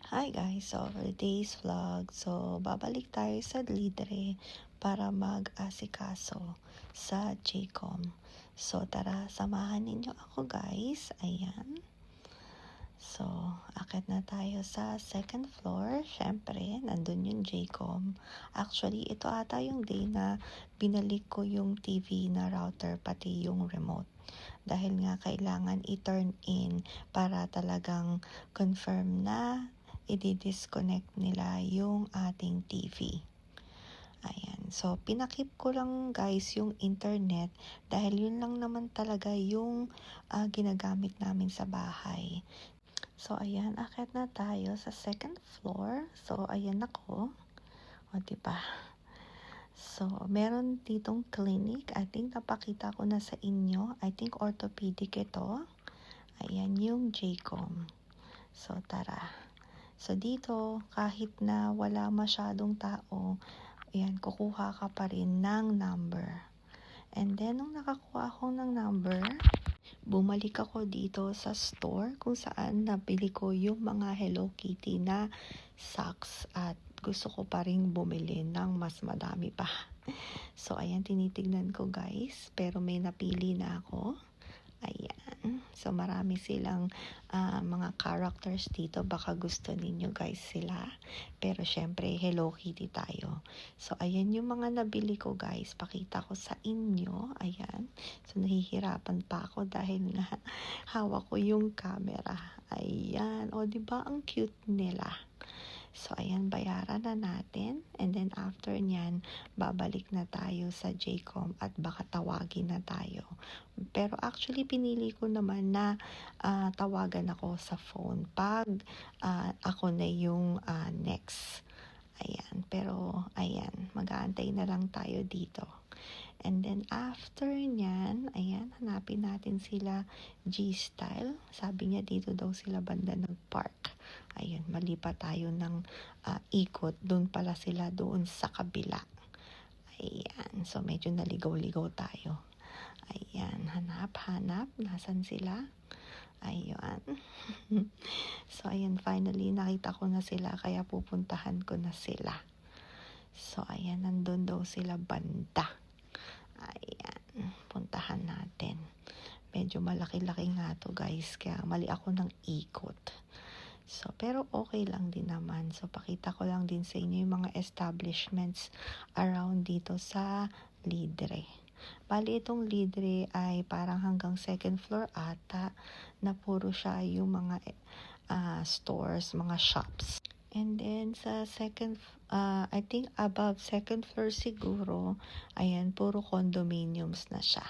Hi guys, so for today's vlog, so babalik tayo sa Libre para mag-asikaso sa JCOM. So tara, samahan ninyo ako guys, ayan. So, akit na tayo sa second floor, syempre, nandun yung JCOM. Actually, ito ata yung day na binalik ko yung TV na router, pati yung remote. Dahil nga kailangan i-turn in para talagang confirm na i-disconnect nila yung ating TV. Ayan. So, pinakip ko lang guys yung internet dahil yun lang naman talaga yung ginagamit namin sa bahay. So, ayan. Akit na tayo sa second floor. So, ayan ako. O, diba? So, meron ditong clinic. I think napakita ko na sa inyo. I think orthopedic ito. Ayan yung JCOM. So, tara. So, dito, kahit na wala masyadong tao, ayan, kukuha ka pa rin ng number. And then, nung nakakuha ako ng number, bumalik ako dito sa store kung saan nabili ko yung mga Hello Kitty na socks at gusto ko pa rin bumili ng mas madami pa. So, ayan, tinitignan ko guys, pero may napili na ako. Ayan. So, marami silang mga characters dito. Baka gusto ninyo guys sila. Pero, syempre, Hello Kitty tayo. So, ayan yung mga nabili ko guys. Pakita ko sa inyo. Ayan. So, nahihirapan pa ako dahil nga hawak ko yung camera. Ayan. O, diba? Ang cute nila. So, ayan, bayaran na natin. And then, after nyan, babalik na tayo sa JCOM at baka tawagin na tayo. Pero actually, pinili ko naman na tawagan ako sa phone pag ako na yung next. Ayan, pero ayan, mag-aantay na lang tayo dito. And then after nyan, ayan, hanapin natin sila G-Style. Sabi niya dito daw sila banda nag-park. Ayan, mali pa tayo ng ikot. Doon pala sila doon sa kabila. Ayan, so medyo naligaw-ligaw tayo. Ayan, hanap. Nasaan sila? Ayan. So, ayan, finally, nakita ko na sila, kaya pupuntahan ko na sila. So, ayan, nandun daw sila banda. Ayan, puntahan natin. Medyo malaki-laki nga to guys, kaya mali ako ng ikot. So, pero okay lang din naman. So, pakita ko lang din sa inyo yung mga establishments around dito sa Libre. Bali, itong Libre ay parang hanggang second floor ata na puro siya yung mga stores, mga shops. And then, sa I think above second floor siguro, ayan, puro condominiums na siya.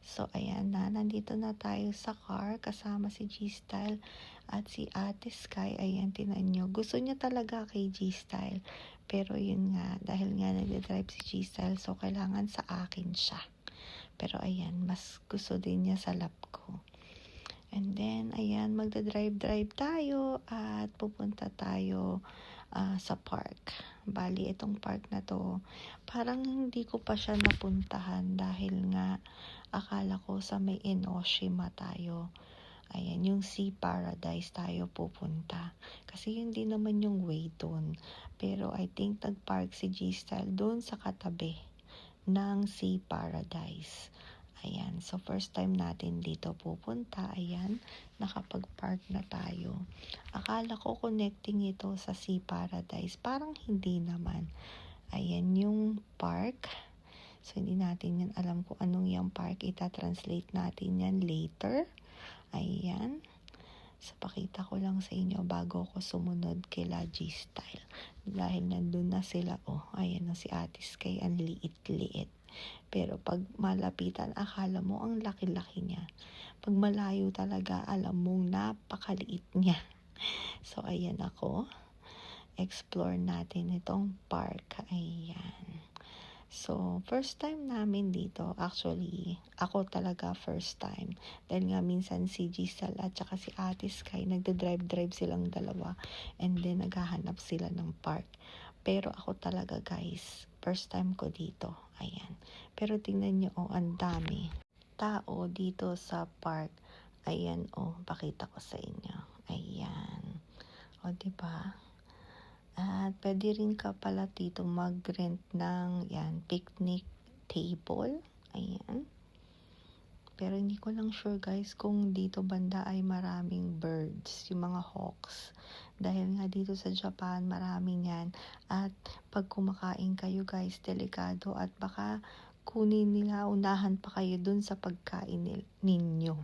So, ayan na, nandito na tayo sa car, kasama si G-Style at si Ate Sky. Ayan, tinan nyo. Gusto niya talaga kay G-Style. Pero yun nga, dahil nga nag-drive si G-Style, so kailangan sa akin siya. Pero ayan, mas gusto din niya sa lap ko. And then, ayan, magda-drive tayo at pupunta tayo sa park. Bali, itong park na to, parang hindi ko pa siya napuntahan dahil nga akala ko sa may Enoshima tayo. Ayan, yung Sea Paradise tayo pupunta. Kasi yun din naman yung way doon. Pero I think tag-park si G-Style doon sa katabi ng Sea Paradise. Ayan, so first time natin dito pupunta. Ayan, nakapag-park na tayo. Akala ko connecting ito sa Sea Paradise. Parang hindi naman. Ayan yung park. So, hindi natin yan alam kung anong yung park. Ita-translate natin yan later. Ayan. So, pakita ko lang sa inyo bago ko sumunod kila G-Style. Dahil nandun na sila. Oh, ayan na si Ate Sky. Ang liit-liit. Pero pag malapitan, akala mo ang laki-laki niya. Pag malayo talaga, alam mong napakaliit niya. So, ayan ako. Explore natin itong park. Ayan. So, first time namin dito, actually, ako talaga first time. Dahil nga minsan si Giselle at saka si Ate Sky, nagda-drive silang dalawa. And then, naghahanap sila ng park. Pero ako talaga guys, first time ko dito. Ayan. Pero tingnan nyo, oh, ang dami tao dito sa park. Ayan, oh, pakita ko sa inyo. Ayan. O, O, 'di ba? At puwede rin ka pala dito mag-rent ng 'yan, picnic table, ayan. Pero hindi ko lang sure guys kung dito banda ay maraming birds, yung mga hawks. Dahil nga dito sa Japan marami niyan at 'pag kumakain kayo guys delikado at baka kunin nila, unahan pa kayo dun sa pagkain ninyo.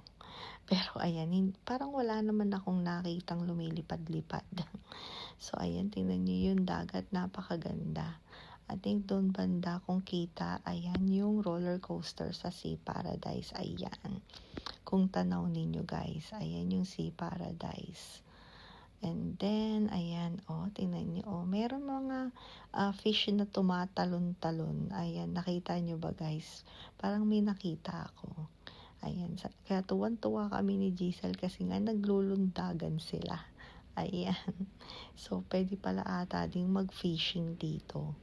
Pero ayan, parang wala naman akong nakitang lumilipad-lipad. So ayan, tingnan niyo yung dagat, napakaganda. I think doon banda kung kita, ayan yung roller coaster sa Sea Paradise, ayan. Kung tanaw ninyo guys, ayan yung Sea Paradise. And then, ayan, tingnan niyo, meron mga fish na tumatalon-talon. Ayan, nakita niyo ba guys? Parang may nakita ako. Ayan, kaya tuwan-tuwa kami ni Giselle kasi nga naglulundagan sila. Ayan. So, pwede pala ata ding mag-fishing dito.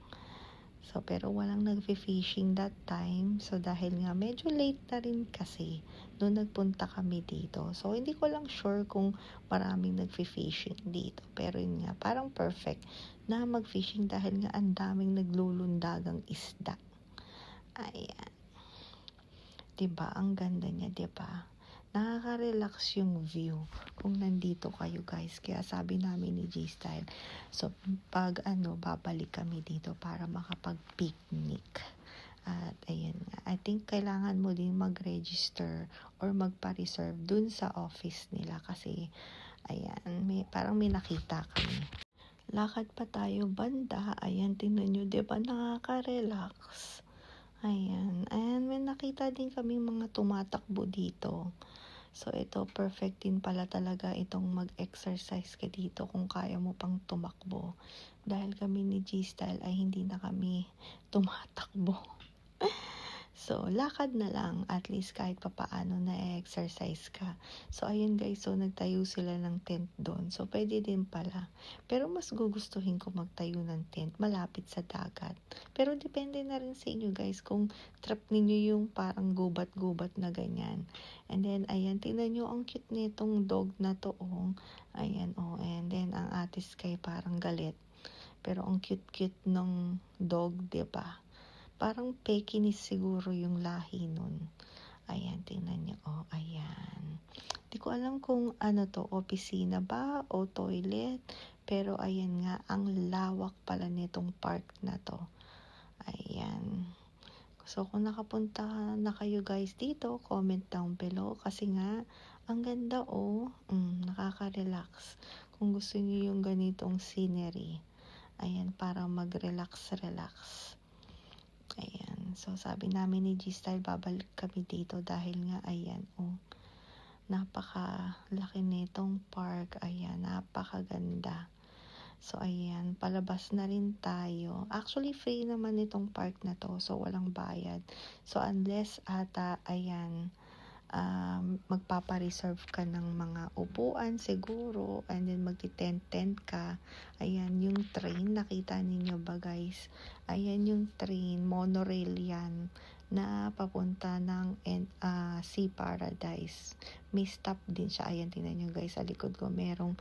So, pero walang nagfi-fishing that time. So, dahil nga medyo late na rin kasi nung nagpunta kami dito. So, hindi ko lang sure kung maraming nagfi-fishing dito. Pero yun nga, parang perfect na mag-fishing dahil nga ang daming naglulundagang isda. Ayan. 'Di ba? Ang ganda niya, 'di ba? Nakaka-relax yung view kung nandito kayo guys. Kaya sabi namin ni G-Style, so pag babalik kami dito para makapag-picnic. At ayan nga, I think kailangan mo din mag-register or magpa-reserve dun sa office nila kasi ayan, parang may nakita kami. Lakad pa tayo banda, ayan tingnan nyo, 'di ba nakaka-relax? Ayan, may nakita din kami mga tumatakbo dito. So, ito, perfect din pala talaga itong mag-exercise ka dito kung kaya mo pang tumakbo. Dahil kami ni G-Style ay hindi na kami tumatakbo. So, lakad na lang. At least kahit papaano na-exercise ka. So, ayun guys. So, nagtayo sila ng tent doon. So, pwede din pala. Pero mas gugustuhin ko magtayo ng tent malapit sa dagat. Pero depende na rin sa inyo guys kung trip ninyo yung parang gubat-gubat na ganyan. And then, ayan. Tingnan nyo ang cute nitong dog na to. Ayan, And then, ang Ate Sky parang galit. Pero ang cute-cute ng dog, 'di ba? Parang Pekinese siguro yung lahi nun. Ayan, tingnan niyo. Ayan. Di ko alam kung opisina ba o toilet. Pero ayan nga, ang lawak pala nitong park na to. Ayan. So, kung nakapunta na kayo guys dito, comment down below. Kasi nga, ang ganda nakaka-relax. Kung gusto niyo yung ganitong scenery. Ayan, para mag-relax-relax. Ayan. So, sabi namin ni G-Style, babalik kami dito dahil nga, ayan, napakalaki nitong park. Ayan, napakaganda. So, ayan, palabas na rin tayo. Actually, free naman itong park na to. So, walang bayad. So, unless ayan, magpapareserve ka ng mga upuan siguro and then magti-tent ka. Ayan yung train, nakita ninyo ba guys? Ayan yung train, monorail yan na papunta ng Sea Paradise. May stop din siya. Ayan, tingnan nyo guys, sa likod ko merong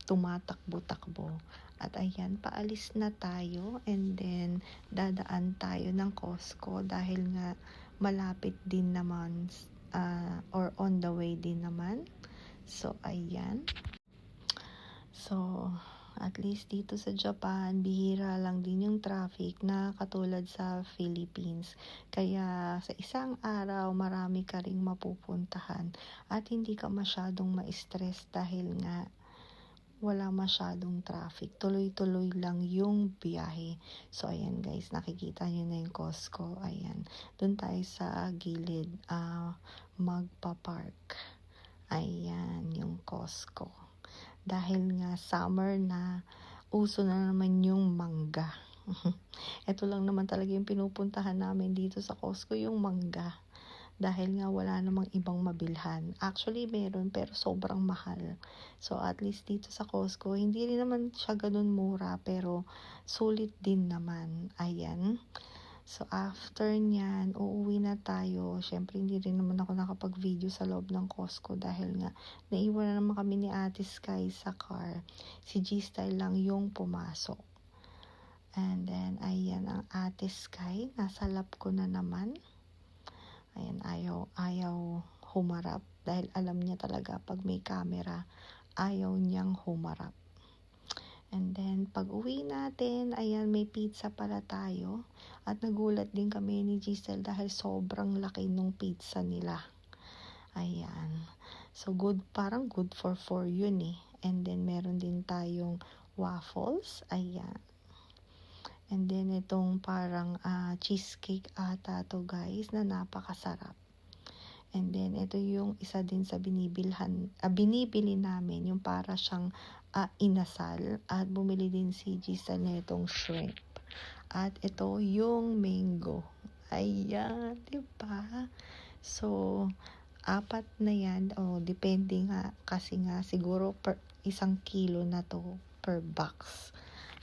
tumatakbo-takbo. At ayan, paalis na tayo and then dadaan tayo ng Costco dahil nga malapit din naman or on the way din naman. So, ayan. So, at least dito sa Japan, bihira lang din yung traffic na katulad sa Philippines. Kaya sa isang araw, marami ka ring mapupuntahan at hindi ka masyadong ma-stress dahil nga wala masyadong traffic. Tuloy-tuloy lang yung biyahe. So, ayan guys, nakikita nyo na yung Costco. Ayan. Doon tayo sa gilid magpa-park. Ayan, yung Costco. Dahil nga summer na, uso na naman yung mangga. Ito lang naman talaga yung pinupuntahan namin dito sa Costco, yung mangga. Dahil nga wala namang ibang mabilhan. Actually, meron pero sobrang mahal. So, at least dito sa Costco, hindi rin naman siya ganun mura pero sulit din naman. Ayan. So, after niyan, uuwi na tayo. Siyempre, hindi rin naman ako nakapag-video sa loob ng Costco dahil nga naiwan na naman kami ni Ate Sky sa car. Si G-Style lang yung pumasok. And then, ayan ang Ate Sky. Nasa lap ko na naman. Ayan, ayaw humarap dahil alam niya talaga pag may camera, ayaw niyang humarap. And then, pag uwi natin, ayan, may pizza pala tayo. At nagulat din kami ni Giselle dahil sobrang laki nung pizza nila. Ayan. So, parang good for 4 yun eh. And then, meron din tayong waffles. Ayan. And then, itong parang cheesecake ata to guys na napakasarap. And then, ito yung isa din sa binibili namin, yung para siyang inasal. At bumili din si Giselle na itong shrimp. At ito yung mango. Ayan, diba? So, 4 na yan. Depende nga. Kasi nga, siguro per 1 kilo na to per box.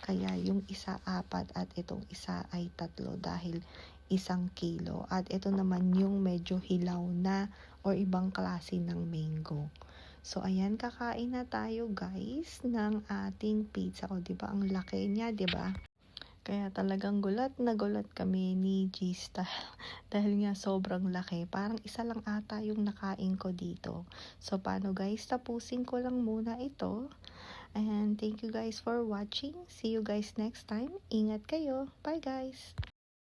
Kaya yung isa 4 at itong isa ay 3 dahil 1 kilo. At ito naman yung medyo hilaw na or ibang klase ng mango. So, ayan, kakain na tayo guys ng ating pizza. Diba? Ang laki niya, diba? Kaya talagang gulat na gulat kami ni G-Style dahil nga sobrang laki. Parang isa lang ata yung nakain ko dito. So, paano guys? Tapusin ko lang muna ito. And thank you guys for watching. See you guys next time. Ingat kayo. Bye guys!